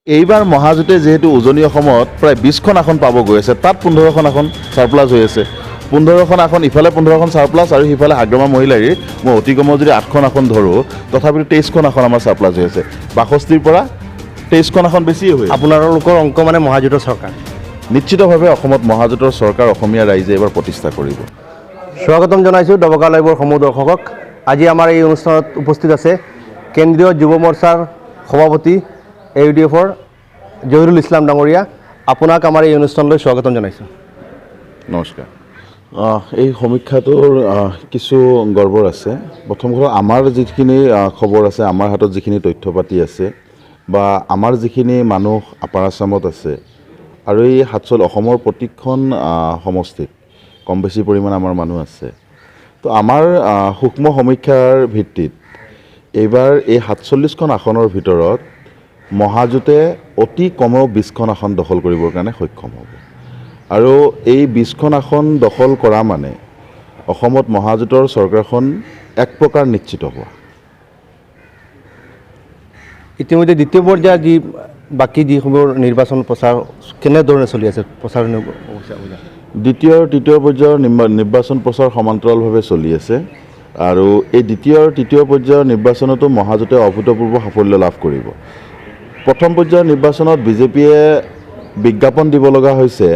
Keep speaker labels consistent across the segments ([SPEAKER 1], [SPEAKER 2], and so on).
[SPEAKER 1] এইবাৰ মহাজোঁটে যিহেতু উজনি অসমত প্ৰায় 20খন আসন পাব গৈ আছে, তাত 15খন আসন ছাৰপ্লাছ হৈ আছে। 15খন আসন ইফালে 15খন ছাৰপ্লাছ আৰু সিফালে হাগ্ৰামা মহিলাৰীৰ মই অতি কমেও যদি 8খন আসন ধৰোঁ, তথাপিতো 23খন আসন আমাৰ ছাৰপ্লাছ হৈ আছে। 62ৰ পৰা 23খন আসন বেছিয়ে হৈ আছে।
[SPEAKER 2] আপোনালোকৰ অংক মানে মহাজোঁটৰ চৰকাৰ।
[SPEAKER 1] নিশ্চিতভাৱে অসমত মহাজোঁটৰ চৰকাৰ অসমীয়া ৰাইজে এইবাৰ প্ৰতিষ্ঠা কৰিব।
[SPEAKER 2] স্বাগতম জনাইছোঁ ডবকা লাইভৰ সমূহ দৰ্শকক। আজি আমাৰ এই অনুষ্ঠানত উপস্থিত আছে কেন্দ্ৰীয় যুৱ মৰ্চাৰ সভাপতি AUDFৰ জহিৰুল ইছলাম ডাঙৰীয়া। আপোনাক আমাৰ এই অনুষ্ঠানলৈ স্বাগতম জনাইছোঁ।
[SPEAKER 1] নমস্কাৰ। এই সমীক্ষাটোৰ কিছু গৰ্বৰ আছে। প্ৰথম কথা, আমাৰ যিখিনি খবৰ আছে, আমাৰ হাতত যিখিনি তথ্য পাতি আছে বা আমাৰ যিখিনি মানুহ আপাৰ আছামত আছে আৰু এই অসমৰ প্ৰতিখন সমষ্টিত কম বেছি পৰিমাণে আমাৰ মানুহ আছে। তো আমাৰ সূক্ষ্ম সমীক্ষাৰ ভিত্তিত এইবাৰ এই 47খন আসনৰ ভিতৰত মহাজোঁটে অতি কমেও 20খন আসন দখল কৰিবৰ কাৰণে সক্ষম হ'ব। আৰু এই 20খন আসন দখল কৰা মানে অসমত মহাজোঁটৰ চৰকাৰখন এক প্ৰকাৰ নিশ্চিত হোৱা।
[SPEAKER 2] ইতিমধ্যে দ্বিতীয় পৰ্যায়ৰ বাকী যিসমূহ নিৰ্বাচন প্ৰচাৰ কেনেধৰণে চলি আছে প্ৰচাৰ?
[SPEAKER 1] দ্বিতীয় আৰু তৃতীয় পৰ্যায়ৰ নিৰ্বাচন প্ৰচাৰ সমান্তৰালভাৱে চলি আছে আৰু এই দ্বিতীয় আৰু তৃতীয় পৰ্যায়ৰ নিৰ্বাচনতো মহাজোঁটে অভূতপূৰ্ব সাফল্য লাভ কৰিব। প্ৰথম পৰ্যায়ৰ নিৰ্বাচনত বিজেপিয়ে বিজ্ঞাপন দিব লগা হৈছে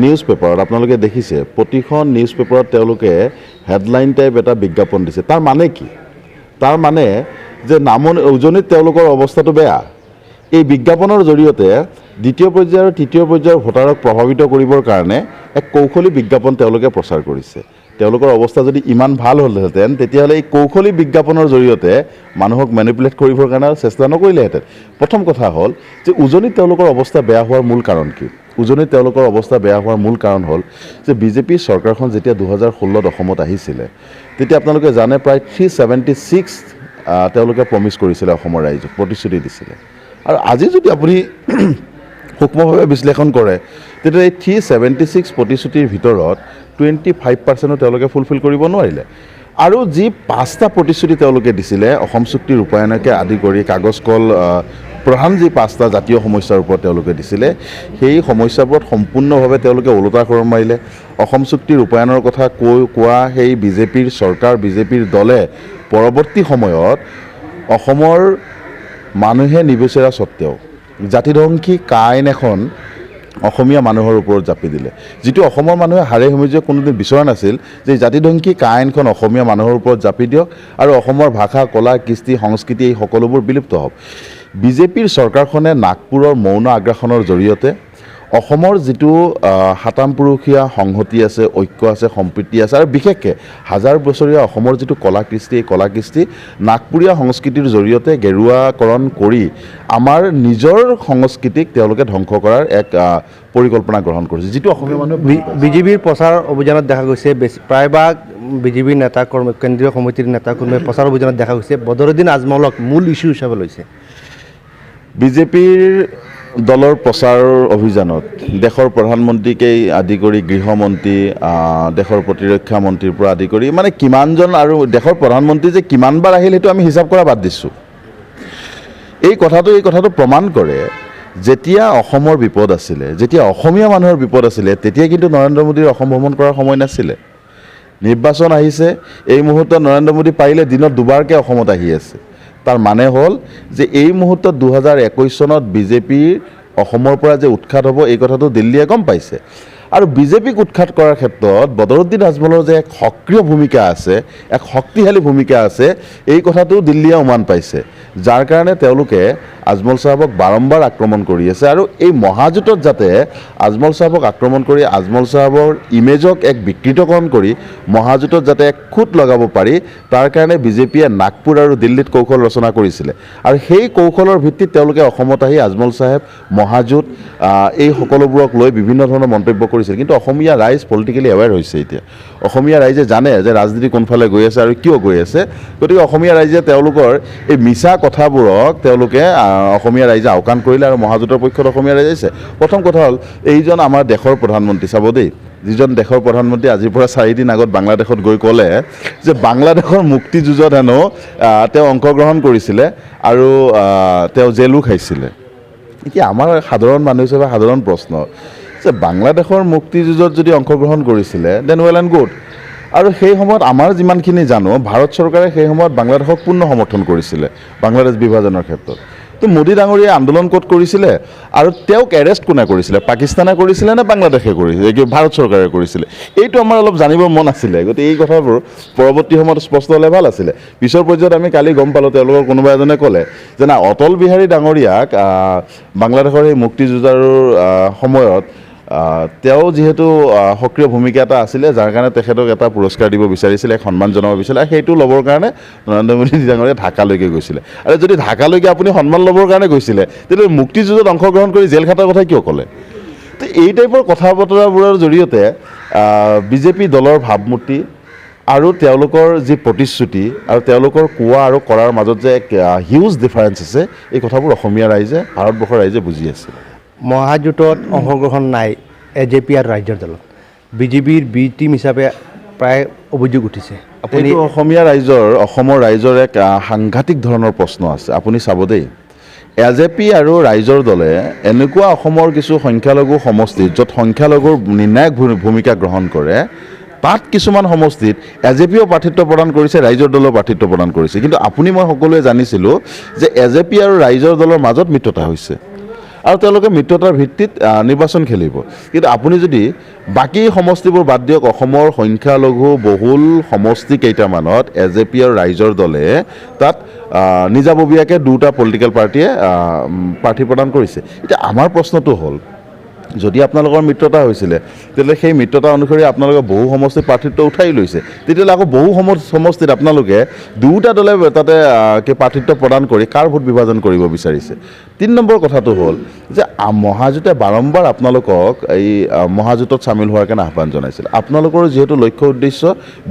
[SPEAKER 1] নিউজ পেপাৰত। আপোনালোকে দেখিছে প্ৰতিখন নিউজ পেপাৰত তেওঁলোকে হেডলাইন টাইপ এটা বিজ্ঞাপন দিছে। তাৰ মানে কি? তাৰ মানে যে উজনিত তেওঁলোকৰ অৱস্থাটো বেয়া। এই বিজ্ঞাপনৰ জৰিয়তে দ্বিতীয় পৰ্যায় আৰু তৃতীয় পৰ্যায়ৰ ভোটাৰক প্ৰভাৱিত কৰিবৰ কাৰণে এক কৌশলী বিজ্ঞাপন তেওঁলোকে প্ৰচাৰ কৰিছে। তেওঁলোকৰ অৱস্থা যদি ইমান ভাল হ'লহেঁতেন তেতিয়াহ'লে এই কৌশলী বিজ্ঞাপনৰ জৰিয়তে মানুহক মেনিপুলেট কৰিবৰ কাৰণে চেষ্টা নকৰিলেহেঁতেন। প্ৰথম কথা হ'ল যে উজনিত তেওঁলোকৰ অৱস্থা বেয়া হোৱাৰ মূল কাৰণ কি? উজনিত তেওঁলোকৰ অৱস্থা বেয়া হোৱাৰ মূল কাৰণ হ'ল যে বিজেপি চৰকাৰখন যেতিয়া 2016ত অসমত আহিছিলে তেতিয়া আপোনালোকে জানে প্ৰায় 376 তেওঁলোকে প্ৰমিছ কৰিছিলে অসমৰ ৰাইজক, প্ৰতিশ্ৰুতি দিছিলে। আৰু আজি যদি আপুনি সূক্ষ্মভাৱে বিশ্লেষণ কৰে তেতিয়া এই 376 প্ৰতিশ্ৰুতিৰ ভিতৰত 25% তেওঁলোকে ফুলফিল কৰিব নোৱাৰিলে। আৰু যি 5টা প্ৰতিশ্ৰুতি তেওঁলোকে দিছিলে অসম চুক্তি ৰূপায়ণকে আদি কৰি কাগজ কল প্ৰধান যি 5টা জাতীয় সমস্যাৰ ওপৰত তেওঁলোকে দিছিলে, সেই সমস্যাবোৰত সম্পূৰ্ণভাৱে তেওঁলোকে ওলোটা খৰ মাৰিলে। অসম চুক্তি ৰূপায়ণৰ কথা কোৱা সেই বিজেপিৰ চৰকাৰ, বিজেপিৰ দলে পৰৱৰ্তী সময়ত অসমৰ মানুহে নিবিচৰা স্বত্তেও জাতিধ্বংসী আইন এখন অসমীয়া মানুহৰ ওপৰত জাপি দিলে। যিটো অসমৰ মানুহে হাড়ে হিমজে কোনোদিন বিচৰা নাছিল যে জাতিধ্বংসী আইনখন অসমীয়া মানুহৰ ওপৰত জাপি দিয়ক আৰু অসমৰ ভাষা, কলা, কৃষ্টি, সংস্কৃতি এই সকলোবোৰ বিলুপ্ত হওক। বিজেপিৰ চৰকাৰখনে নাগপুৰৰ মৌন আগ্ৰাসনৰ জৰিয়তে অসমৰ যিটো সাতামপুৰুষীয়া সংহতি আছে, ঐক্য আছে, সম্প্ৰীতি আছে আৰু বিশেষকৈ হাজাৰ বছৰীয়া অসমৰ যিটো কলা কৃষ্টি, এই কলা কৃষ্টি নাগপুৰীয়া সংস্কৃতিৰ জৰিয়তে গেৰুৱাকৰণ কৰি আমাৰ নিজৰ সংস্কৃতিক তেওঁলোকে ধ্বংস কৰাৰ এক পৰিকল্পনা গ্ৰহণ কৰিছে, যিটো অসমীয়া মানুহে
[SPEAKER 2] বিজেপিৰ প্ৰচাৰ অভিযানত দেখা গৈছে প্ৰায়ভাগ বিজেপিৰ নেতা কৰ্মী, কেন্দ্ৰীয় সমিতিৰ নেতা কৰ্মীয়ে প্ৰচাৰ অভিযানত দেখা গৈছে বদৰুদ্দিন আজমলক মূল ইছ্যু হিচাপে লৈছে।
[SPEAKER 1] বিজেপিৰ দলৰ প্ৰচাৰ অভিযানত দেশৰ প্ৰধানমন্ত্ৰীকেই আদি কৰি গৃহমন্ত্ৰী, দেশৰ প্ৰতিৰক্ষা মন্ত্ৰীৰ পৰা আদি কৰি মানে কিমানজন আৰু দেশৰ প্ৰধানমন্ত্ৰী যে কিমানবাৰ আহিল সেইটো আমি হিচাপ কৰা বাদ দিছোঁ। এই কথাটো প্ৰমাণ কৰে যেতিয়া অসমৰ বিপদ আছিলে, যেতিয়া অসমীয়া মানুহৰ বিপদ আছিলে তেতিয়া কিন্তু নৰেন্দ্ৰ মোদীৰ অসম ভ্ৰমণ কৰাৰ সময় নাছিলে। নিৰ্বাচন আহিছে, এই মুহূৰ্তত নৰেন্দ্ৰ মোদী পাৰিলে দিনত দুবাৰকৈ অসমত আহি আছে। তাৰ মানে হ'ল যে এই মুহূৰ্তত 2021 চনত বিজেপিৰ অসমৰ পৰা যে উৎখাত হ'ব এই কথাটো দিল্লীয়ে গম পাইছে। আৰু বিজেপিক উৎখাত কৰাৰ ক্ষেত্ৰত বদৰুদ্দিন আজমলৰ যে এক সক্ৰিয় ভূমিকা আছে, এক শক্তিশালী ভূমিকা আছে, এই কথাটো দিল্লীয়ে উমান পাইছে। যাৰ কাৰণে তেওঁলোকে আজমল চাহাবক বাৰম্বাৰ আক্ৰমণ কৰি আছে। আৰু এই মহাজোঁটত যাতে আজমল চাহাবক আক্ৰমণ কৰি আজমল চাহাবৰ ইমেজক এক বিকৃতকৰণ কৰি মহাজোঁটত যাতে এক খুঁত লগাব পাৰি, তাৰ কাৰণে বিজেপিয়ে নাগপুৰ আৰু দিল্লীত কৌশল ৰচনা কৰিছিলে। আৰু সেই কৌশলৰ ভিত্তিত তেওঁলোকে অসমত আহি আজমল চাহেব, মহাজোঁট এই সকলোবোৰক লৈ বিভিন্ন ধৰণৰ মন্তব্য কৰিছিল। কিন্তু অসমীয়া ৰাইজ পলিটিকেলি এৱেৰ হৈছে এতিয়া। অসমীয়া ৰাইজে জানে যে ৰাজনীতি কোনফালে গৈ আছে আৰু কিয় গৈ আছে। গতিকে অসমীয়া ৰাইজে তেওঁলোকৰ এই মিছা কথাবোৰক তেওঁলোকে অসমীয়া ৰাইজে আওকাণ কৰিলে আৰু মহাজোঁটৰ পক্ষত অসমীয়া ৰাইজে আহিছে। প্ৰথম কথা হ'ল এইজন আমাৰ দেশৰ প্ৰধানমন্ত্ৰী, চাব দেই, যিজন দেশৰ প্ৰধানমন্ত্ৰী আজিৰ পৰা 4 দিন আগত বাংলাদেশত গৈ ক'লে যে বাংলাদেশৰ মুক্তি যুঁজত হেনো তেওঁ অংশগ্ৰহণ কৰিছিলে আৰু তেওঁ জেলো খাইছিলে। এতিয়া আমাৰ সাধাৰণ মানুহ হিচাপে সাধাৰণ প্ৰশ্ন যে বাংলাদেশৰ মুক্তিযুঁজত যদি অংশগ্ৰহণ কৰিছিলে দেন ৱেল এণ্ড গুড। আৰু সেই সময়ত আমাৰ যিমানখিনি জানো ভাৰত চৰকাৰে সেই সময়ত বাংলাদেশক পূৰ্ণ সমৰ্থন কৰিছিলে বাংলাদেশ বিভাজনৰ ক্ষেত্ৰত। তো মোদী ডাঙৰীয়াই আন্দোলন ক'ত কৰিছিলে আৰু তেওঁক এৰেষ্ট কোনে কৰিছিলে, পাকিস্তানে কৰিছিলে নে বাংলাদেশে কৰিছিলে, ভাৰত চৰকাৰে কৰিছিলে? এইটো আমাৰ অলপ জানিবৰ মন আছিলে। গতিকে এই কথাবোৰ পৰৱৰ্তী সময়ত স্পষ্ট হ'লে ভাল আছিলে। পিছৰ পৰ্যায়ত আমি কালি গম পালোঁ, তেওঁলোকৰ কোনোবা এজনে ক'লে যে না, অটল বিহাৰী ডাঙৰীয়াক বাংলাদেশৰ সেই মুক্তিযুঁজাৰুৰ সময়ত তেওঁ যিহেতু সক্ৰিয় ভূমিকা এটা আছিলে, যাৰ কাৰণে তেখেতক এটা পুৰস্কাৰ দিব বিচাৰিছিলে, এক সন্মান জনাব বিচাৰিছিলে, সেইটো ল'বৰ কাৰণে নৰেন্দ্ৰ মোদী ডাঙৰীয়া ঢাকালৈকে গৈছিলে। আৰু যদি ঢাকালৈকে আপুনি সন্মান ল'বৰ কাৰণে গৈছিলে, তেতিয়াহ'লে মুক্তিযুঁজত অংশগ্ৰহণ কৰি জেল খাটাৰ কথা কিয় ক'লে? তো এই টাইপৰ কথা বতৰাবোৰৰ জৰিয়তে বিজেপি দলৰ ভাৱমূৰ্তি আৰু তেওঁলোকৰ যি প্ৰতিশ্ৰুতি আৰু তেওঁলোকৰ কোৱা আৰু কৰাৰ মাজত যে এক হিউজ ডিফাৰেঞ্চ আছে, এই কথাবোৰ অসমীয়া ৰাইজে, ভাৰতবৰ্ষৰ ৰাইজে বুজি আছে।
[SPEAKER 2] মহাজোঁটত অংশগ্ৰহণ নাই AJP আৰু ৰাইজৰ দলত, বিজেপিৰ বি টিম হিচাপে প্ৰায় অভিযোগ উঠিছে। আপুনি
[SPEAKER 1] এইটো অসমীয়া ৰাইজৰ, অসমৰ ৰাইজৰ এক সাংঘাতিক ধৰণৰ প্ৰশ্ন আছে। আপুনি চাব দেই, AJP আৰু ৰাইজৰ দলে এনেকুৱা অসমৰ কিছু সংখ্যালঘু সমষ্টিত, য'ত সংখ্যালঘুৰ নিৰ্ণায়ক ভূমিকা গ্ৰহণ কৰে, তাত কিছুমান সমষ্টিত AJPও প্ৰাৰ্থিত্ব প্ৰদান কৰিছে, ৰাইজৰ দলেও প্ৰাৰ্থিত্ব প্ৰদান কৰিছে। কিন্তু আপুনি মই সকলোৱে জানিছিলোঁ যে AJP আৰু ৰাইজৰ দলৰ মাজত মিত্ৰতা হৈছে আৰু তেওঁলোকে মিত্ৰতাৰ ভিত্তিত নিৰ্বাচন খেলিব। কিন্তু আপুনি যদি বাকী সমষ্টিবোৰ বাদ দিয়ক, অসমৰ সংখ্যালঘু বহুল সমষ্টি কেইটামানত AJP আৰু ৰাইজৰ দলে তাত নিজাববীয়াকৈ দুটা পলিটিকেল পাৰ্টীয়ে প্ৰাৰ্থী প্ৰদান কৰিছে। এতিয়া আমাৰ প্ৰশ্নটো হ'ল, যদি আপোনালোকৰ মিত্ৰতা হৈছিলে, তেতিয়াহ'লে সেই মিত্ৰতা অনুসৰি আপোনালোকে বহু সমষ্টিত প্ৰাৰ্থিত্ব উঠাই লৈছে, তেতিয়াহ'লে আকৌ বহু সমষ্টিত আপোনালোকে দুটা দলে তাতে প্ৰাৰ্থিত্ব প্ৰদান কৰি কাৰ ভোট বিভাজন কৰিব বিচাৰিছে? 3 নম্বৰ কথাটো হ'ল যে মহাজোঁটে বাৰম্বাৰ আপোনালোকক এই মহাজোঁটত চামিল হোৱাৰ কাৰণে আহ্বান জনাইছিল। আপোনালোকৰ যিহেতু লক্ষ্য উদ্দেশ্য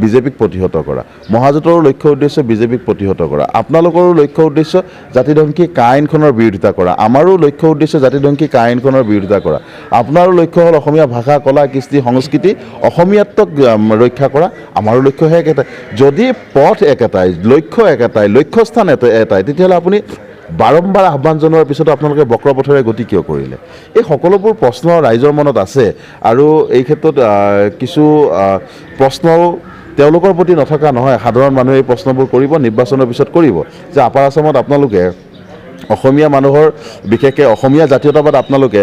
[SPEAKER 1] বিজেপিক প্ৰতিহত কৰা, মহাজোঁটৰো লক্ষ্য উদ্দেশ্য বিজেপিক প্ৰতিহত কৰা, আপোনালোকৰো লক্ষ্য উদ্দেশ্য জাতিধ্বংসী কা আইনখনৰ বিৰোধিতা কৰা, আমাৰো লক্ষ্য উদ্দেশ্য জাতিধ্বংসী কা আইনখনৰ বিৰোধিতা কৰা। আপোনাৰো লক্ষ্য হ'ল অসমীয়া ভাষা, কলা, কৃষ্টি, সংস্কৃতি, অসমীয়াত্বক ৰক্ষা কৰা, আমাৰো লক্ষ্যহে একেটাই। যদি পথ একেটাই, লক্ষ্য একেটাই, লক্ষ্যস্থান এটাই, তেতিয়াহ'লে আপুনি বাৰম্বাৰ আহ্বান জনোৱাৰ পিছতো আপোনালোকে বক্ৰপথেৰে গতি কিয় কৰিলে? এই সকলোবোৰ প্ৰশ্ন ৰাইজৰ মনত আছে আৰু এই ক্ষেত্ৰত কিছু প্ৰশ্নও তেওঁলোকৰ প্ৰতি নথকা নহয়। সাধাৰণ মানুহে এই প্ৰশ্নবোৰ কৰিব, নিৰ্বাচনৰ পিছত কৰিব, যে আপাৰ আছামত আপোনালোকে অসমীয়া মানুহৰ, বিশেষকৈ অসমীয়া জাতীয়তাবাদ আপোনালোকে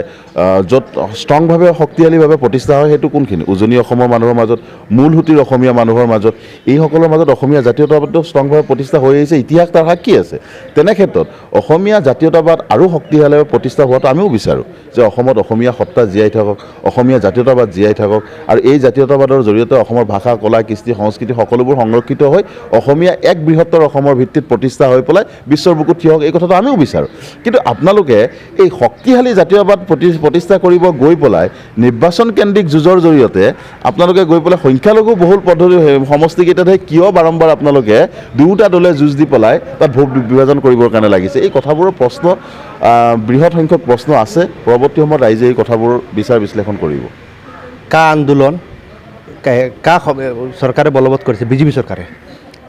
[SPEAKER 1] য'ত ষ্ট্ৰংভাৱে শক্তিশালীভাৱে প্ৰতিষ্ঠা হয়, সেইটো কোনখিনি? উজনি অসমৰ মানুহৰ মাজত, মূল সুঁতিৰ অসমীয়া মানুহৰ মাজত, এইসকলৰ মাজত অসমীয়া জাতীয়তাবাদটো ষ্ট্ৰংভাৱে প্ৰতিষ্ঠা হৈ আহিছে। ইতিহাস তাৰ সাক্ষী আছে। তেনে ক্ষেত্ৰত অসমীয়া জাতীয়তাবাদ আৰু শক্তিশালীভাৱে প্ৰতিষ্ঠা হোৱাটো আমিও বিচাৰোঁ, যে অসমত অসমীয়া সত্তা জীয়াই থাকক, অসমীয়া জাতীয়তাবাদ জীয়াই থাকক, আৰু এই জাতীয়তাবাদৰ জৰিয়তে অসমৰ ভাষা, কলা, কৃষ্টি, সংস্কৃতি সকলোবোৰ সংৰক্ষিত হৈ অসমীয়া এক বৃহত্তৰ অসমৰ ভিত্তিত প্ৰতিষ্ঠা হৈ পেলাই বিশ্বৰ বুকুত থিয় হওক, এই কথাটো আমিও বিচাৰোঁ। কিন্তু আপোনালোকে এই শক্তিশালী জাতীয়তাবাদ প্ৰতিষ্ঠা কৰিব গৈ পেলাই নিৰ্বাচন কেন্দ্ৰিক যুঁজৰ জৰিয়তে আপোনালোকে গৈ পেলাই সংখ্যালঘু বহুল পদ্ধতি সমষ্টিকেইটাতহে কিয় বাৰম্বাৰ আপোনালোকে দুটা দলে যুঁজ দি পেলাই তাত ভোট বিভাজন কৰিবৰ কাৰণে লাগিছে? এই কথাবোৰৰ প্ৰশ্ন, বৃহৎ সংখ্যক প্ৰশ্ন আছে। পৰৱৰ্তী সময়ত ৰাইজে এই কথাবোৰ বিচাৰ বিশ্লেষণ কৰিব।
[SPEAKER 2] কা আন্দোলন চৰকাৰে বলবৎ কৰিছে, বিজেপি চৰকাৰে,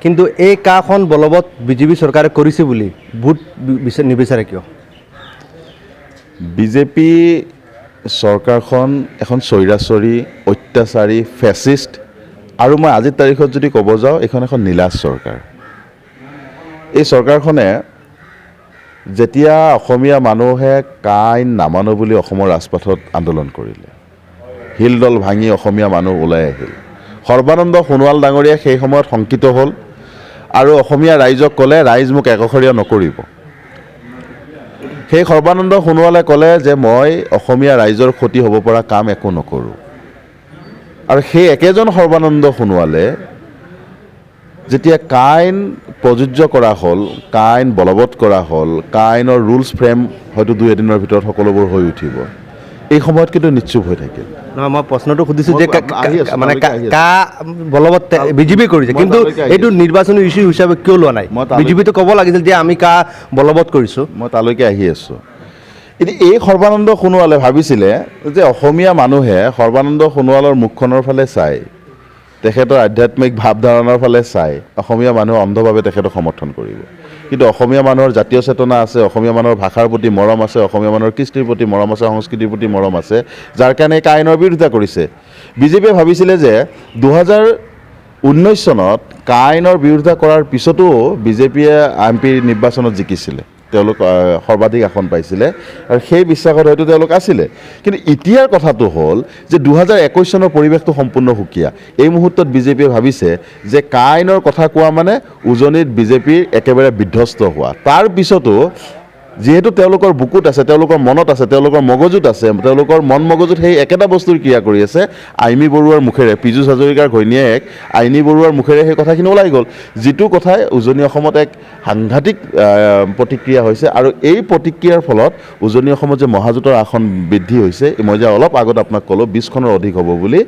[SPEAKER 2] কিন্তু এই কাখন বলবৎ বিজেপি চৰকাৰে কৰিছে বুলি ভোট নিবিচাৰে কিয়?
[SPEAKER 1] বিজেপি চৰকাৰখন এখন স্বৈৰাচাৰী, অত্যাচাৰী, ফেচিষ্ট, আৰু মই আজিৰ তাৰিখত যদি ক'ব যাওঁ, এইখন এখন নীলাজ চৰকাৰ। এই চৰকাৰখনে যেতিয়া অসমীয়া মানুহে কা আইন নামানো বুলি অসমৰ ৰাজপথত আন্দোলন কৰিলে, শিলদল ভাঙি অসমীয়া মানুহ ওলাই আহিল, সৰ্বানন্দ সোণোৱাল ডাঙৰীয়াই সেই সময়ত শংকিত হ'ল আৰু অসমীয়া ৰাইজক ক'লে, ৰাইজ মোক একশৰীয়া নকৰিব। সেই সৰ্বানন্দ সোণোৱালে ক'লে যে মই অসমীয়া ৰাইজৰ ক্ষতি হ'ব পৰা কাম একো নকৰোঁ। আৰু সেই একেজন সৰ্বানন্দ সোণোৱালে যেতিয়া কা আইন প্ৰযোজ্য কৰা হ'ল, কা আইন বলবৎ কৰা হ'ল, কা আইনৰ ৰুলছ ফ্ৰেম হয়তো 2-এদিনৰ ভিতৰত সকলোবোৰ হৈ উঠিব, এই সময়ত কিন্তু নিশ্চুপ হৈ থাকিল।
[SPEAKER 2] নহয়, মই প্ৰশ্নটো সুধিছোঁ যে মানে কা বলবৎ বিজেপি কৰিছে, কিন্তু এইটো নিৰ্বাচনী ইছ্যু হিচাপে কিয় লোৱা নাই? বিজেপিটো ক'ব লাগিছিল যে আমি কা বলবৎ কৰিছোঁ।
[SPEAKER 1] মই তালৈকে আহি আছোঁ। এতিয়া এই সৰ্বানন্দ সোণোৱালে ভাবিছিলে যে অসমীয়া মানুহে সৰ্বানন্দ সোণোৱালৰ মুখখনৰ ফালে চাই, তেখেতৰ আধ্যাত্মিক ভাৱধাৰণাৰ ফালে চাই অসমীয়া মানুহে অন্ধভাৱে তেখেতক সমৰ্থন কৰিব। কিন্তু অসমীয়া মানুহৰ জাতীয় চেতনা আছে, অসমীয়া মানুহৰ ভাষাৰ প্ৰতি মৰম আছে, অসমীয়া মানুহৰ কৃষ্টিৰ প্ৰতি মৰম আছে, সংস্কৃতিৰ প্ৰতি মৰম আছে, যাৰ কাৰণে এই আইনৰ বিৰোধিতা কৰিছে। বিজেপিয়ে ভাবিছিলে যে 2019 চনত আইনৰ বিৰোধিতা কৰাৰ পিছতো বিজেপিয়ে MP নিৰ্বাচনত জিকিছিলে, তেওঁলোক সৰ্বাধিক আসন পাইছিলে আৰু সেই বিশ্বাসত হয়তো তেওঁলোক আছিলে। কিন্তু এতিয়াৰ কথাটো হ'ল যে 2021 চনৰ পৰিৱেশটো সম্পূৰ্ণ সুকীয়া। এই মুহূৰ্তত বিজেপিয়ে ভাবিছে যে আইনৰ কথা কোৱা মানে উজনিত বিজেপিৰ একেবাৰে বিধ্বস্ত হোৱা। তাৰ পিছতো যিহেতু তেওঁলোকৰ বুকুত আছে, তেওঁলোকৰ মনত আছে, তেওঁলোকৰ মগজুত আছে, তেওঁলোকৰ মন মগজুত সেই একেটা বস্তুৰ ক্ৰিয়া কৰি আছে। আইমী বৰুৱাৰ মুখেৰে, পীযুষ হাজৰিকাৰ ঘৈণীয়েক আইনী বৰুৱাৰ মুখেৰে সেই কথাখিনি ওলাই গ'ল, যিটো কথাই উজনি অসমত এক সাংঘাতিক প্ৰতিক্ৰিয়া হৈছে। আৰু এই প্ৰতিক্ৰিয়াৰ ফলত উজনি অসমত যে মহাজোঁটৰ আসন বৃদ্ধি হৈছে, মই যে অলপ আগত আপোনাক ক'লোঁ 20খনৰ অধিক হ'ব বুলি,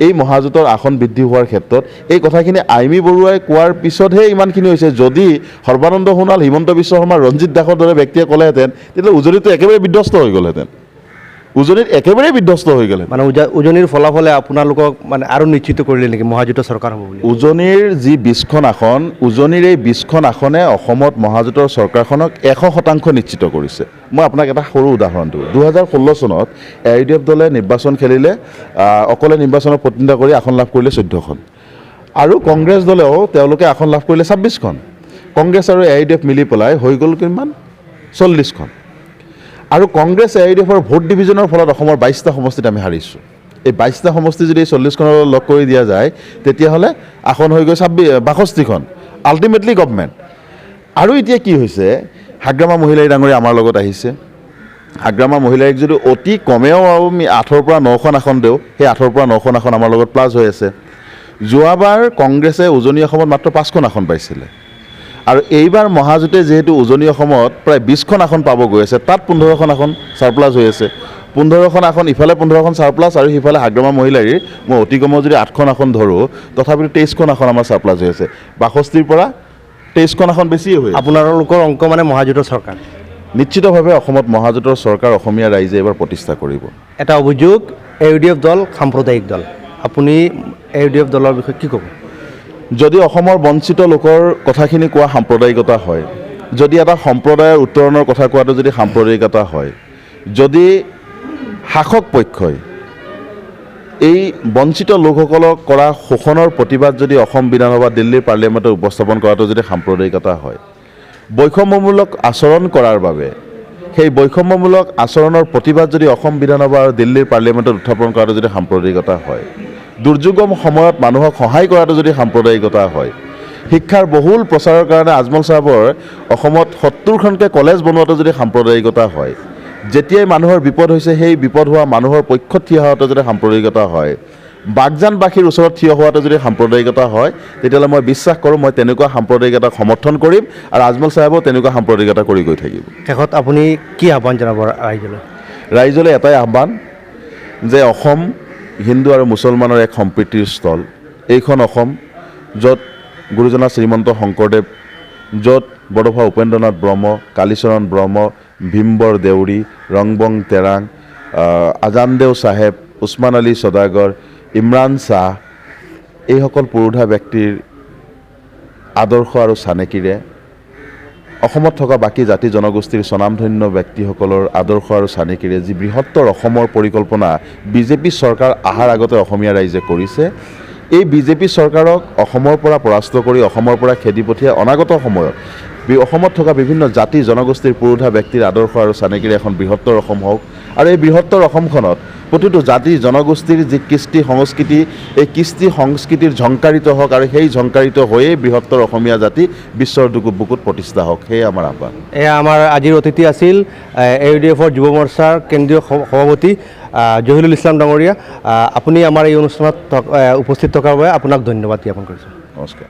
[SPEAKER 1] এই মহাজোঁটৰ আসন বৃদ্ধি হোৱাৰ ক্ষেত্ৰত এই কথাখিনি আইমী বৰুৱাই কোৱাৰ পিছতহে ইমানখিনি হৈছে। যদি সৰ্বানন্দ সোণোৱাল, হিমন্ত বিশ্ব শৰ্মা, ৰঞ্জিত দাসৰ দৰে ব্যক্তিয়ে ক'লেহেঁতেন, তেতিয়া উজনিটো একেবাৰে বিধ্বস্ত হৈ গ'লহেঁতেন, উজনিত একেবাৰে বিধ্বস্ত হৈ গ'লহেঁতেন।
[SPEAKER 2] মানে উজনিৰ ফলাফলে আপোনালোকক মানে আৰু নিশ্চিত কৰিলে নেকি মহাজোঁটৰ চৰকাৰ হ'ব বুলি?
[SPEAKER 1] উজনিৰ যি 20খন আসন, উজনিৰ এই 20খন আসনে অসমত মহাজোঁটৰ চৰকাৰখনক 100% নিশ্চিত কৰিছে। মই আপোনাক এটা সৰু উদাহৰণ দিওঁ। 2016 চনত AIUDF দলে নিৰ্বাচন খেলিলে, অকলে নিৰ্বাচনত প্ৰতিদ্বন্দ্বিতা কৰি আসন লাভ কৰিলে 14খন, আৰু কংগ্ৰেছ দলেও তেওঁলোকে আসন লাভ কৰিলে 26খন। কংগ্ৰেছ আৰু AIUDF মিলি পেলাই হৈ গ'ল কিমান? 40খন। আৰু কংগ্ৰেছ AIUDFৰ ভোট ডিভিজনৰ ফলত অসমৰ 22টা সমষ্টিত আমি হাৰিছোঁ। এই 22টা সমষ্টি যদি 40খনৰ লগ কৰি দিয়া যায়, তেতিয়াহ'লে আসন হৈ গৈ 62খন, আল্টিমেটলি গভমেণ্ট। আৰু এতিয়া কি হৈছে, হাগ্ৰামা মহিলাই ডাঙৰীয়া আমাৰ লগত আহিছে। হাগ্ৰামা মহিলাইক যদি অতি কমেও আমি 8ৰ পৰা 9খন আসন দিওঁ, সেই 8ৰ পৰা 9খন আসন আমাৰ লগত প্লাছ হৈ আছে। যোৱাবাৰ কংগ্ৰেছে উজনি অসমত মাত্ৰ 5খন আসন পাইছিলে, আৰু এইবাৰ মহাজোঁটে যিহেতু উজনি অসমত প্ৰায় 20খন আসন পাব গৈ আছে, তাত 15খন আসন ছাৰপ্লাছ হৈ আছে। 15খন আসন, ইফালে 15খন ছাৰপ্লাছ, আৰু সিফালে হাগ্ৰামা মহিলাৰ মই অতি কমেও যদি 8খন আসন ধৰোঁ, তথাপিতো 23খন আসন আমাৰ ছাৰপ্লাছ হৈ আছে। 62ৰ পৰা 23খন আসন বেছিয়ে হৈ আছে।
[SPEAKER 2] আপোনালোকৰ অংক মানে মহাজোঁটৰ চৰকাৰ?
[SPEAKER 1] নিশ্চিতভাৱে অসমত মহাজোঁটৰ চৰকাৰ অসমীয়া ৰাইজে এইবাৰ প্ৰতিষ্ঠা কৰিব।
[SPEAKER 2] এটা অভিযোগ, AIUDF দল সাম্প্ৰদায়িক দল, আপুনি AIUDF দলৰ বিষয়ে কি ক'ব?
[SPEAKER 1] যদি অসমৰ বঞ্চিত লোকৰ কথাখিনি কোৱা সাম্প্ৰদায়িকতা হয়, যদি এটা সম্প্ৰদায়ৰ উত্তৰণৰ কথা কোৱাটো যদি সাম্প্ৰদায়িকতা হয়, যদি শাসক পক্ষই এই বঞ্চিত লোকসকলক কৰা শোষণৰ প্ৰতিবাদ যদি অসম বিধানসভা, দিল্লীৰ পাৰ্লিয়ামেণ্টত উপস্থাপন কৰাটো যদি সাম্প্ৰদায়িকতা হয়, বৈষম্যমূলক আচৰণ কৰাৰ বাবে সেই বৈষম্যমূলক আচৰণৰ প্ৰতিবাদ যদি অসম বিধানসভা আৰু দিল্লীৰ পাৰ্লিয়ামেণ্টত উত্থাপন কৰাটো যদি সাম্প্ৰদায়িকতা হয়, দুৰ্যোগম সময়ত মানুহক সহায় কৰাটো যদি সাম্প্ৰদায়িকতা হয়, শিক্ষাৰ বহুল প্ৰচাৰৰ কাৰণে আজমল চাহাবৰ অসমত 70খনকৈ কলেজ বনোৱাটো যদি সাম্প্ৰদায়িকতা হয়, যেতিয়াই মানুহৰ বিপদ হৈছে সেই বিপদ হোৱা মানুহৰ পক্ষত থিয় হোৱাটো যদি সাম্প্ৰদায়িকতা হয়, বাগজানবাসীৰ ওচৰত থিয় হোৱাটো যদি সাম্প্ৰদায়িকতা হয়, তেতিয়াহ'লে মই বিশ্বাস কৰোঁ মই তেনেকুৱা সাম্প্ৰদায়িকতাক সমৰ্থন কৰিম, আৰু আজমল চাহাবেও তেনেকুৱা সাম্প্ৰদায়িকতা কৰি গৈ থাকিব।
[SPEAKER 2] শেষত আপুনি কি আহ্বান জনাব ৰাইজলৈ?
[SPEAKER 1] ৰাইজলৈ এটাই আহ্বান যে অসম হিন্দু আৰু মুছলমানৰ এক সম্প্ৰীতিৰ স্থল। এইখন অসম য'ত গুৰুজনা শ্ৰীমন্ত শংকৰদেৱ, য'ত বড়োফা উপেন্দ্ৰনাথ ব্ৰহ্ম, কালীচৰণ ব্ৰহ্ম, ভীমবৰ দেউৰী, ৰংবং তেৰাং, আজানদেও চাহেব, উছমান আলী ছদাগৰ, ইমৰান শ্বাহ, এইসকল পুৰোধা ব্যক্তিৰ আদৰ্শ আৰু চানেকিৰে অসমত থকা বাকী জাতি জনগোষ্ঠীৰ স্বনামধন্য ব্যক্তিসকলৰ আদৰ্শ আৰু চানেকিৰে যি বৃহত্তৰ অসমৰ পৰিকল্পনা বিজেপি চৰকাৰ অহাৰ আগতে অসমীয়া ৰাইজে কৰিছে, এই বিজেপি চৰকাৰক অসমৰ পৰা পৰাস্ত কৰি অসমৰ পৰা খেদি পঠিয়াই অনাগত সময়ত অসমত থকা বিভিন্ন জাতি জনগোষ্ঠীৰ পুৰোধা ব্যক্তিৰ আদৰ্শ আৰু চানেকিৰে এখন বৃহত্তৰ অসম হওক, আৰু এই বৃহত্তৰ অসমখনত প্ৰতিটো জাতি জনগোষ্ঠীৰ যি কৃষ্টি সংস্কৃতি, এই কৃষ্টি সংস্কৃতিৰ ঝংকাৰিত হওক, আৰু সেই ঝংকাৰিত হৈয়ে বৃহত্তৰ অসমীয়া জাতি বিশ্বৰ বুকুত প্ৰতিষ্ঠা হওক, সেয়ে আমাৰ আহ্বান।
[SPEAKER 2] এয়া আমাৰ আজিৰ অতিথি আছিল AIUDFৰ যুৱ মৰ্চাৰ কেন্দ্ৰীয় সভাপতি জহিৰুল ইছলাম ডাঙৰীয়া। আপুনি আমাৰ এই অনুষ্ঠানত উপস্থিত থকাৰ বাবে আপোনাক ধন্যবাদ জ্ঞাপন কৰিছোঁ।
[SPEAKER 1] নমস্কাৰ।